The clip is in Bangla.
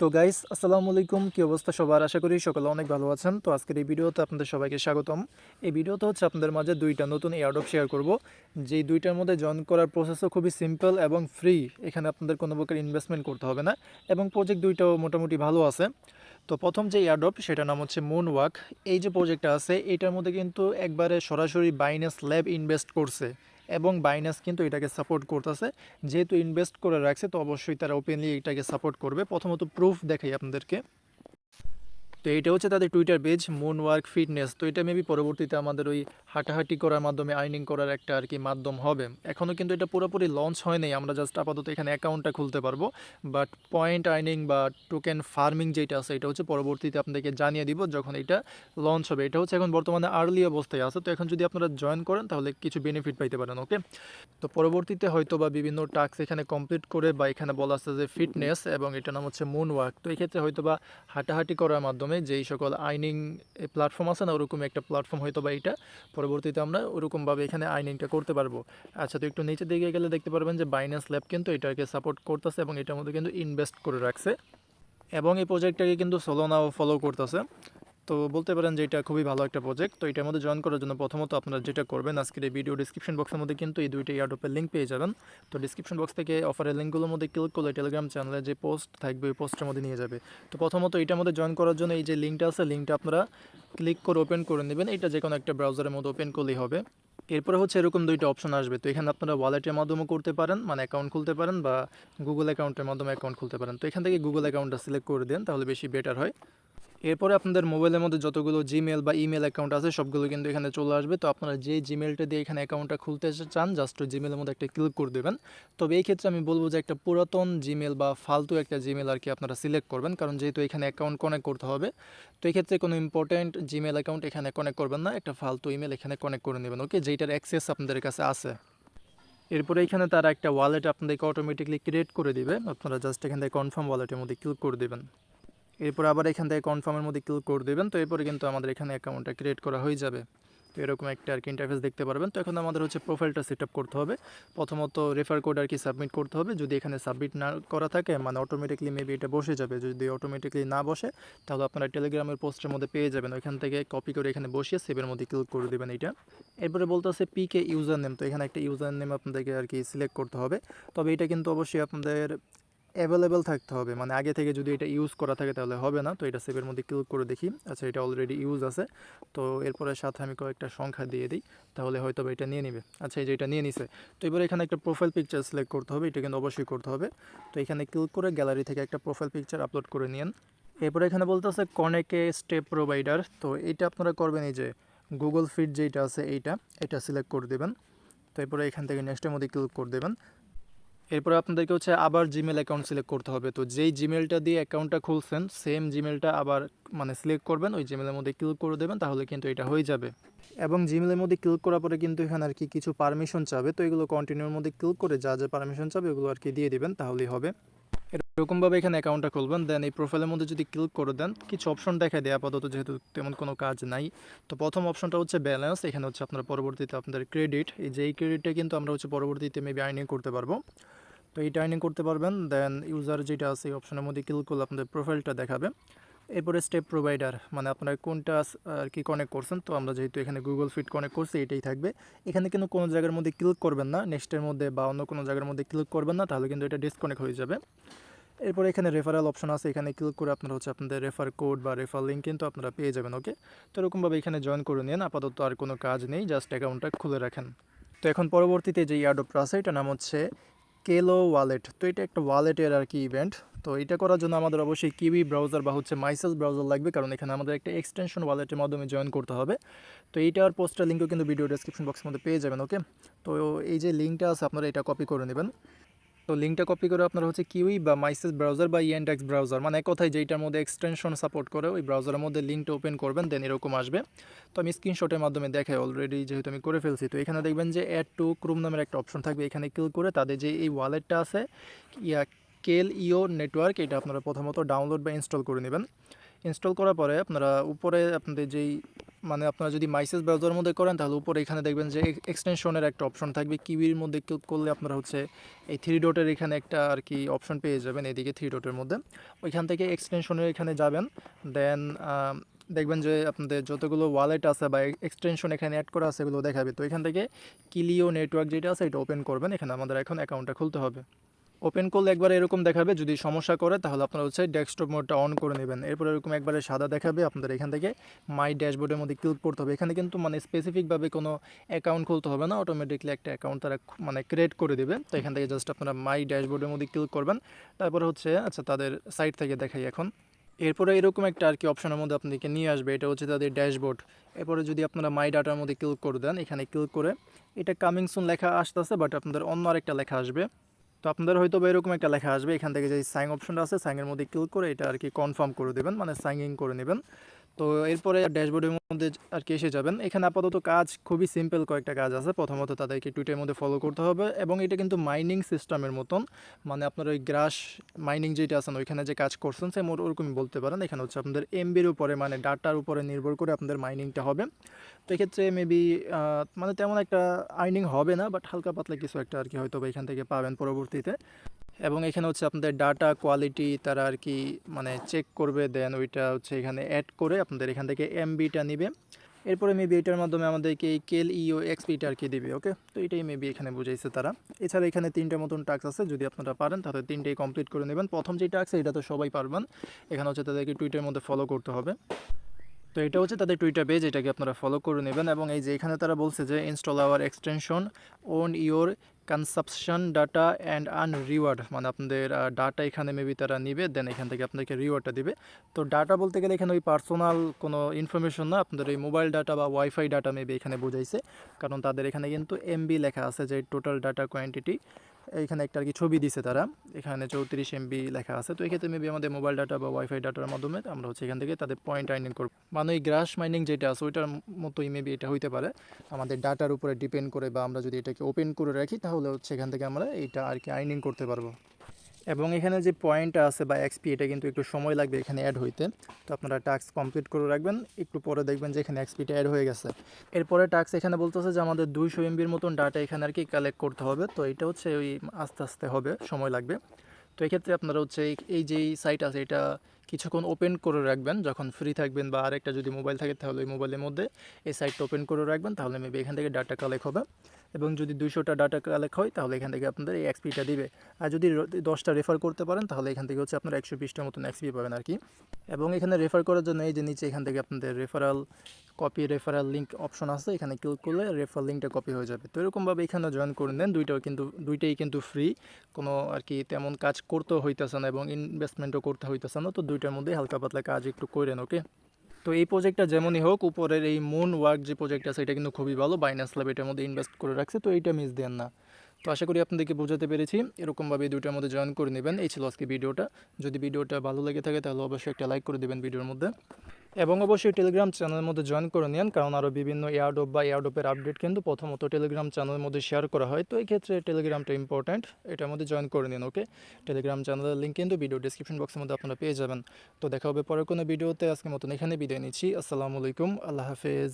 তো গাইস আসসালামু আলাইকুম, কি অবস্থা সবার? আশা করি সকলে অনেক ভালো আছেন। তো আজকের এই ভিডিওতে আপনাদের সবাইকে স্বাগতম। এই ভিডিওতে হচ্ছে আপনাদের মাঝে দুইটা নতুন এয়ারড্রপ শেয়ার করব, যেই দুইটার মধ্যে জয়েন করার প্রসেসও খুবই সিম্পল এবং ফ্রি। এখানে আপনাদের কোনো প্রকার ইনভেস্টমেন্ট করতে হবে না এবং প্রজেক্ট দুইটাও মোটামুটি ভালো আছে। তো প্রথম যে এয়ারড্রপ সেটার নাম হচ্ছে মুনওয়াক। এই যে প্রজেক্টটা আছে এটার মধ্যে কিন্তু একবারে সরাসরি বাইন্যান্স ল্যাব ইনভেস্ট করছে এবং বাইন্যান্স কিন্তু এটাকে সাপোর্ট করতেছে। যেহেতু ইনভেস্ট করে রাখছে তো অবশ্যই তারা ওপেনলি এটাকে সাপোর্ট করবে। প্রথমত প্রুফ দেখাই আপনাদেরকে। তো এটা হচ্ছে তাদের টুইটার পেজ মুনওয়ার্ক ফিটনেস। তো এটা মেবি পরবর্তীতে আমাদের ওই হাঁটাহাঁটি করার মাধ্যমে আর্নিং করার একটা আর কি মাধ্যম হবে। এখনও কিন্তু এটা পুরোপুরি লঞ্চ হয় নাই, আমরা জাস্ট আপাতত এখানে অ্যাকাউন্টটা খুলতে পারবো। বাট পয়েন্ট আর্নিং বা টোকেন ফার্মিং যেটা আছে এটা হচ্ছে পরবর্তীতে আপনাদেরকে জানিয়ে দিব যখন এটা লঞ্চ হবে। এটা হচ্ছে এখন বর্তমানে আর্লি অবস্থায় আছে, তো এখন যদি আপনারা জয়েন করেন তাহলে কিছু বেনিফিট পাইতে পারেন। ওকে, তো পরবর্তীতে হয়তো বা বিভিন্ন টাস্ক এখানে কমপ্লিট করে বা এখানে বলা আছে যে ফিটনেস এবং এটার নাম হচ্ছে মুনওয়াক। তো এই ক্ষেত্রে হয়তো বা হাঁটাহাঁটি করার মাধ্যমে যেই সকল আর্নিং প্ল্যাটফর্ম আছে না ওরকম একটা প্ল্যাটফর্ম হয়তো বা এটা পরবর্তীতে আমরা ওরকমভাবে এখানে আর্নিংটা করতে পারবো। আচ্ছা, তো একটু নিচের দিকে গেলে দেখতে পারবেন যে বাইন্যান্স ল্যাব কিন্তু এটাকে সাপোর্ট করতেছে এবং এটার মধ্যে কিন্তু ইনভেস্ট করে রাখছে এবং এই প্রজেক্টটাকে কিন্তু সোলোনাও ফলো করতেছে। তো বলতে পারেন যে এটা খুবই ভালো একটা প্রজেক্ট। তো এটার মধ্যে জয়েন করার জন্য প্রথমত আপনারা যেটা করবেন, আজকের এই ভিডিও ডিসক্রিপশন বক্সের মধ্যে কিন্তু এই দুইটা এয়ারড্রপের লিঙ্ক পেয়ে যাবেন। তো ডিসক্রিপশন বক্স থেকে অফারের লিঙ্কগুলোর মধ্যে ক্লিক করলে টেলিগ্রাম চ্যানেলে যে পোস্ট থাকবে ওই পোস্টের মধ্যে নিয়ে যাবে। তো প্রথমত এটার মধ্যে জয়েন করার জন্য এই যে লিঙ্কটা আছে লিঙ্কটা আপনারা ক্লিক করে ওপেন করে নেবেন। এটা যে কোনো একটা ব্রাউজারের মধ্যে ওপেন করলেই হবে। এরপরে হচ্ছে এরকম দুইটা অপশন আসবে। তো এখানে আপনারা ওয়ালেটের মাধ্যমে করতে পারেন, মানে অ্যাকাউন্ট খুলতে পারেন, বা গুগল অ্যাকাউন্টের মাধ্যমে অ্যাকাউন্ট খুলতে পারেন। তো এখান থেকে গুগল অ্যাকাউন্টটা সিলেক্ট করে দেন, তাহলে বেশি বেটার হয়। এরপরে আপনাদের মোবাইলের মধ্যে যতগুলো জিমেল বা ইমেল অ্যাকাউন্ট আছে সবগুলো কিন্তু এখানে চলে আসবে। তো আপনারা যে জিমেলটা দিয়ে এখানে অ্যাকাউন্টটা খুলতে চান জাস্ট ওই জিমেলের মধ্যে একটা ক্লিক করে দেবেন। তবে এই ক্ষেত্রে আমি বলবো যে একটা পুরাতন জিমেল বা ফালতু একটা জিমেল আর কি আপনারা সিলেক্ট করবেন, কারণ যেহেতু এখানে অ্যাকাউন্ট কানেক্ট করতে হবে। তো এই ক্ষেত্রে কোনো ইম্পর্ট্যান্ট জিমেল অ্যাকাউন্ট এখানে কানেক্ট করবেন না, একটা ফালতু ইমেল এখানে কানেক্ট করে নেবেন। ওকে, যেটার অ্যাক্সেস আপনাদের কাছে আছে। এরপরে এখানে তারা একটা ওয়ালেট আপনাদেরকে অটোমেটিকলি ক্রিয়েট করে দিবে। আপনারা জাস্ট এখান থেকে কনফার্ম ওয়ালেটের মধ্যে ক্লিক করে দেবেন। এরপর আবার এখান থেকে কনফার্মের মধ্যে ক্লিক করে দেবেন। তো এরপরে কিন্তু আমাদের এখানে অ্যাকাউন্টটা ক্রিয়েট করা হয়ে যাবে। তো এরকম একটা আর কি ইন্টারফেস দেখতে পারবেন। তো এখন আমাদের হচ্ছে প্রোফাইলটা সেট আপ করতে হবে। প্রথমত রেফার কোড আর কি সাবমিট করতে হবে। যদি এখানে সাবমিট না করা থাকে মানে অটোমেটিকলি মেবি এটা বসে যাবে। যদি অটোমেটিকলি না বসে তাহলে আপনারা টেলিগ্রামের পোস্টের মধ্যে পেয়ে যাবেন। ওইখান থেকে কপি করে এখানে বসিয়ে সেভের মধ্যে ক্লিক করে দেবেন এইটা। এরপরে বলতেছে পিকে ইউজার নেম। তো এখানে একটা ইউজার নেম আপনাদেরকে আর কি সিলেক্ট করতে হবে। তবে এটা কিন্তু অবশ্যই আপনাদের অ্যাভেলেবেল থাকতে হবে, মানে আগে থেকে যদি এটা ইউজ করা থাকে তাহলে হবে না। তো এটা সেভের মধ্যে ক্লিক করে দেখি। আচ্ছা, এটা অলরেডি ইউজ আছে। তো এরপরে সাথে আমি কয়েকটা সংখ্যা দিয়ে দিই, তাহলে হয়তো এটা নিয়ে নেবে। আচ্ছা, এই যে এটা নিয়ে নিছে। তো এবার এখানে একটা প্রোফাইল পিকচার সিলেক্ট করতে হবে, এটা কিন্তু অবশ্যই করতে হবে। তো এখানে ক্লিক করে গ্যালারি থেকে একটা প্রোফাইল পিকচার আপলোড করে নিন। এরপরে এখানে বলতেছে কনেকে স্টেপ প্রোভাইডার। তো এটা আপনারা করবেন এই যে গুগল ফিট যেটা আছে এটা সিলেক্ট করে দেবেন। তো এরপরে এখান থেকে নেক্সটের মধ্যে ক্লিক করে দেবেন। এরপরে আপনাদেরকে হচ্ছে আবার জিমেল অ্যাকাউন্ট সিলেক্ট করতে হবে। তো যেই জিমেলটা দিয়ে অ্যাকাউন্টটা খুলছেন সেম জিমেলটা আবার মানে সিলেক্ট করবেন, ওই জিমেলের মধ্যে ক্লিক করে দেবেন, তাহলে কিন্তু এটা হয়ে যাবে। এবং জিমেলের মধ্যে ক্লিক করার পরে কিন্তু এখানে আর কি কিছু পারমিশন চাবে। তো এগুলো কন্টিনিউর মধ্যে ক্লিক করে যা যা পারমিশন চাবে ওগুলো আর কি দিয়ে দিবেন, তাহলেই হবে। এরকমভাবে এখানে অ্যাকাউন্টটা খুলবেন। দেন এই প্রোফাইলের মধ্যে যদি ক্লিক করে দেন কিছু অপশন দেখায় দেয়, আপাতত যেহেতু তেমন কোনো কাজ নাই। তো প্রথম অপশনটা হচ্ছে ব্যালেন্স। এখানে হচ্ছে আপনার পরবর্তীতে আপনাদের ক্রেডিট, এই যে এই ক্রেডিটটা কিন্তু আমরা হচ্ছে পরবর্তীতে মেবি আর্নিং করতে পারবো। তো এইটা আর্নিং করতে পারবেন। দেন ইউজার যেটা আছে এই অপশনের মধ্যে ক্লিক করলে আপনাদের প্রোফাইলটা দেখাবে। এরপরে স্টেপ প্রোভাইডার, মানে আপনারা কোনটা আর কি কানেক্ট করছেন। তো আমরা যেহেতু এখানে গুগল ফিট কানেক্ট করছি এটাই থাকবে। এখানে কিন্তু কোনো জায়গার মধ্যে ক্লিক করবেন না, নেক্সটের মধ্যে বা অন্য কোনো জায়গার মধ্যে ক্লিক করবেন না, তাহলে কিন্তু এটা ডিসকানেক্ট হয়ে যাবে। এরপরে এখানে রেফারাল অপশন আছে, এখানে ক্লিক করে আপনারা হচ্ছে আপনাদের রেফার কোড বা রেফার লিঙ্ক কিন্তু আপনারা পেয়ে যাবেন। ওকে, তো এরকমভাবে এখানে জয়েন করে নিন। আপাতত আর কোনো কাজ নেই, জাস্ট অ্যাকাউন্টটা খুলে রাখেন। তো এখন পরবর্তীতে যে এয়ারড্রপটা আছে এটার নাম হচ্ছে কেলো ওয়ালেট। তো এটা একটা ওয়ালেটের আর কি ইভেন্ট। তো এটা করার জন্য আমাদের অবশ্যই কিউই ব্রাউজার বা হচ্ছে মাইসেলস ব্রাউজার লাগবে, কারণ এখানে আমাদের একটা এক্সটেনশন ওয়ালেটের মাধ্যমে জয়েন করতে হবে। তো এইটার পোস্টার লিঙ্কও কিন্তু ভিডিও ডেসক্রিপশন বক্সের মধ্যে পেয়ে যাবেন। ওকে, তো এই যে লিঙ্কটা আছে আপনারা এটা কপি করে নেবেন। তো লিঙ্কটা কপি করে আপনারা হচ্ছে কিউই বা মাইসেস ব্রাউজার বা ইএনডেক্স ব্রাউজার, মানে এক কথায় যেইটার মধ্যে এক্সটেনশন সাপোর্ট করে ওই ব্রাউজারের মধ্যে লিঙ্কটা ওপেন করবেন। দেন এরকম আসবে। তো আমি স্ক্রিনশটের মাধ্যমে দেখাই অলরেডি, যেহেতু আমি করে ফেলছি। তো এখানে দেখবেন যে অ্যাড টু ক্রোম নামের একটা অপশন থাকবে, এখানে ক্লিক করে তাদের যে এই ওয়ালেটটা আছে KLEO নেটওয়ার্ক, এটা আপনারা প্রথমত ডাউনলোড বা ইনস্টল করে নেবেন। ইনস্টল করার পরে আপনারা উপরে আপনাদের যেই মানে আপনারা যদি মাইসেস ব্রাউজারের মধ্যে করেন তাহলে উপরে এখানে দেখবেন যে এক্সটেনশনের একটা অপশন থাকবে। কিউবির মধ্যে ক্লিক করলে আপনারা হচ্ছে এই থ্রি ডটের এখানে একটা আর কি অপশন পেয়ে যাবেন, এদিকে থ্রি ডটের মধ্যে। ওইখান থেকে এক্সটেনশনের এখানে যাবেন, দেন দেখবেন যে আপনাদের যতগুলো ওয়ালেট আছে বা এক্সটেনশন এখানে অ্যাড করা আছে এগুলো দেখাবে। তো এখান থেকে কিলিও নেটওয়ার্ক যেটা আছে এটা ওপেন করবেন। এখানে আমাদের এখন অ্যাকাউন্টটা খুলতে হবে। ওপেন করলে একবার এরকম দেখাবে, যদি সমস্যা করে তাহলে আপনারা হচ্ছে ডেস্কটপ মোডটা অন করে নেবেন। এরপর এরকম একবারে সাদা দেখাবে, আপনাদের এখান থেকে মাই ড্যাশবোর্ডের মধ্যে ক্লিক করতে হবে। এখানে কিন্তু মানে স্পেসিফিকভাবে কোনো অ্যাকাউন্ট খুলতে হবে না, অটোমেটিকলি একটা অ্যাকাউন্ট তারা মানে ক্রিয়েট করে দেবে। তো এখান থেকে জাস্ট আপনারা মাই ড্যাশবোর্ডের মধ্যে ক্লিক করবেন। তারপরে হচ্ছে আচ্ছা তাদের সাইট থেকে দেখাই এখন। এরপরে এরকম একটা আর কি অপশনের মধ্যে আপনাদেরকে নিয়ে আসবে, এটা হচ্ছে তাদের ড্যাশবোর্ড। এরপরে যদি আপনারা মাই ডাটার মধ্যে ক্লিক করে দেন, এখানে ক্লিক করে এটা কামিং সুন লেখা আসতেছে, বাট আপনাদের অন্য আরেকটা লেখা আসবে। তো আপনাদের হয়তো বা এরকম একটা লেখা আসবে, এখান থেকে যে সাইন অপশনটা আছে সাইনের মধ্যে ক্লিক করে এটা আর কি কনফার্ম করে দেবেন, মানে সাইন ইন করে নেবেন। তো এরপরে ড্যাশবোর্ডের মধ্যে আর কি এসে যাবেন। এখানে আপাতত কাজ খুবই সিম্পল, কয়েকটা কাজ আছে। প্রথমত তাদেরকে টুইটারের মধ্যে ফলো করতে হবে, এবং এটা কিন্তু মাইনিং সিস্টেমের মতন, মানে আপনার ওই গ্রাস মাইনিং যেটা আছেন ওইখানে যে কাজ করছেন সেম ওরকমই বলতে পারেন। এখানে হচ্ছে আপনাদের এমবির উপরে মানে ডাটার উপরে নির্ভর করে আপনাদের মাইনিংটা হবে। তো এক্ষেত্রে মেবি মানে তেমন একটা আর্নিং হবে না, বাট হালকা পাতলা কিছু একটা আর কি হয়তো বা এখান থেকে পাবেন পরবর্তীতে। এবং এখানে হচ্ছে আপনাদের ডাটা কোয়ালিটি তারা আর কি মানে চেক করবে, দেন ওইটা হচ্ছে এখানে অ্যাড করে আপনাদের এখান থেকে এমবিটা নিবে। এরপরে মেবি এটার মাধ্যমে আমাদেরকে এই KLEO এক্সপিটা আর কি দিবে। ওকে, তো এটাই মেবি এখানে বুঝাইছে তারা। এছাড়া এখানে 3টা মতন টাস্ক আছে, যদি আপনারা পারেন তাহলে 3টাই কমপ্লিট করে নেবেন। প্রথম যে টাস্ক এটা তো সবাই পারবেন, এখানে হচ্ছে তাদেরকে টুইটারের মধ্যে ফলো করতে হবে। তো এটা হচ্ছে তাদের টুইটার পেজ, এটাকে আপনারা ফলো করে নেবেন। এবং এই যে এখানে তারা বলছে যে install our extension on your consumption data and earn reward, মানে আপনাদের ডাটা এখানে মেবি তারা নিবে, দেন এখান থেকে আপনাকে রিওয়ার্ডটা দিবে। তো ডাটা বলতে গেলে এখানে ওই পার্সোনাল কোনো ইনফরমেশন না, আপনাদের এই মোবাইল ডাটা বা ওয়াইফাই ডাটা মেবি এখানে বোঝাইছে, কারণ তাদের এখানে কিন্তু এমবি লেখা আছে যে টোটাল ডাটা কোয়ান্টিটি। এখানে একটা আর কি ছবি দিছে তারা, এখানে 34 MB লেখা আছে। তো এক্ষেত্রে মেবি আমাদের মোবাইল ডাটা বা ওয়াইফাই ডাটার মাধ্যমে আমরা হচ্ছে এখান থেকে তাদের পয়েন্ট আর্নিং করব, মানে ওই গ্রাস মাইনিং যেটা আছে ওইটার মতোই মেবি এটা হইতে পারে। আমাদের ডাটার উপরে ডিপেন্ড করে, বা আমরা যদি এটাকে ওপেন করে রাখি তাহলে হচ্ছে এখান থেকে আমরা এইটা আর কি আর্নিং করতে পারবো। এবং এখানে যে পয়েন্টটা আছে বা এক্সপি, এটা কিন্তু একটু সময় লাগবে এখানে অ্যাড হইতে। তো আপনারা টাস্ক কমপ্লিট করে রাখবেন, একটু পরে দেখবেন যে এখানে এক্সপিটা অ্যাড হয়ে গেছে। এরপরে টাস্ক এখানে বলতেছে যে আমাদের 200 MBর মতন ডাটা এখানে আর কি কালেক্ট করতে হবে। তো এটা হচ্ছে ওই আস্তে আস্তে হবে, সময় লাগবে। তো এক্ষেত্রে আপনারা হচ্ছে এই যে সাইট আছে এটা কিছুক্ষণ ওপেন করে রাখবেন, যখন ফ্রি থাকবেন বা আরেকটা যদি মোবাইল থাকে তাহলে ওই মোবাইলের মধ্যে এই সাইটটা ওপেন করে রাখবেন, তাহলে মেবি এখান থেকে ডাটা কালেক্ট হবে। এবং যদি 200টা ডাটা কালেক্ট হয় তাহলে এখান থেকে আপনাদের এই এক্সপিটা দিবে। আর যদি 10টা রেফার করতে পারেন তাহলে এখান থেকে হচ্ছে আপনারা 120টার মতন এক্সপি পাবেন আর কি। এবং এখানে রেফার করার জন্য এই যে নিচে এখান থেকে আপনাদের রেফারাল লিঙ্ক অপশন আছে, এখানে ক্লিক করলে রেফার লিঙ্কটা কপি হয়ে যাবে। তো এরকমভাবে এখানে জয়েন করে নেন। দুইটাই কিন্তু ফ্রি, কোনো আর কি তেমন কাজ করতেও হইতেছে না এবং ইনভেস্টমেন্টও করতে হইতেছে না। তো দুইটার মধ্যে হালকা পাতলা কাজ একটু করেন। ওকে, তো এই প্রজেক্টটা যেমনই হোক, উপরের এই মুন ওয়ার্ক যে প্রজেক্ট আছে এটা কিন্তু খুবই ভালো, বাইন্যান্স ল্যাব এটার মধ্যে ইনভেস্ট করে রাখছে, তো এইটা মিস দেন না। তো আশা করি আপনাদেরকে বোঝাতে পেরেছি। এরকমভাবে এই দুইটার মধ্যে জয়েন করে নেবেন। এই ছিল আজকে ভিডিওটা। যদি ভিডিওটা ভালো লেগে থাকে তাহলে অবশ্যই একটা লাইক করে দেবেন ভিডিওর মধ্যে, এবং অবশ্যই টেলিগ্রাম চ্যানেলের মধ্যে জয়েন করে নিন, কারণ আরও বিভিন্ন এয়ারড্রপ বা এয়ারড্রপের আপডেট কিন্তু প্রথমত টেলিগ্রাম চ্যানেলের মধ্যে শেয়ার করা হয়। তো এই ক্ষেত্রে টেলিগ্রামটা ইম্পর্ট্যান্ট, এটার মধ্যে জয়েন করে নিন। ওকে, টেলিগ্রাম চ্যানেলের লিঙ্ক কিন্তু ভিডিও ডিসক্রিপশন বক্সের মধ্যে আপনারা পেয়ে যাবেন। তো দেখা হবে পরের কোনো ভিডিওতে। আজকের মতন এখানে বিদায় নিচ্ছি। আসসালামু আলাইকুম, আল্লাহ হাফেজ।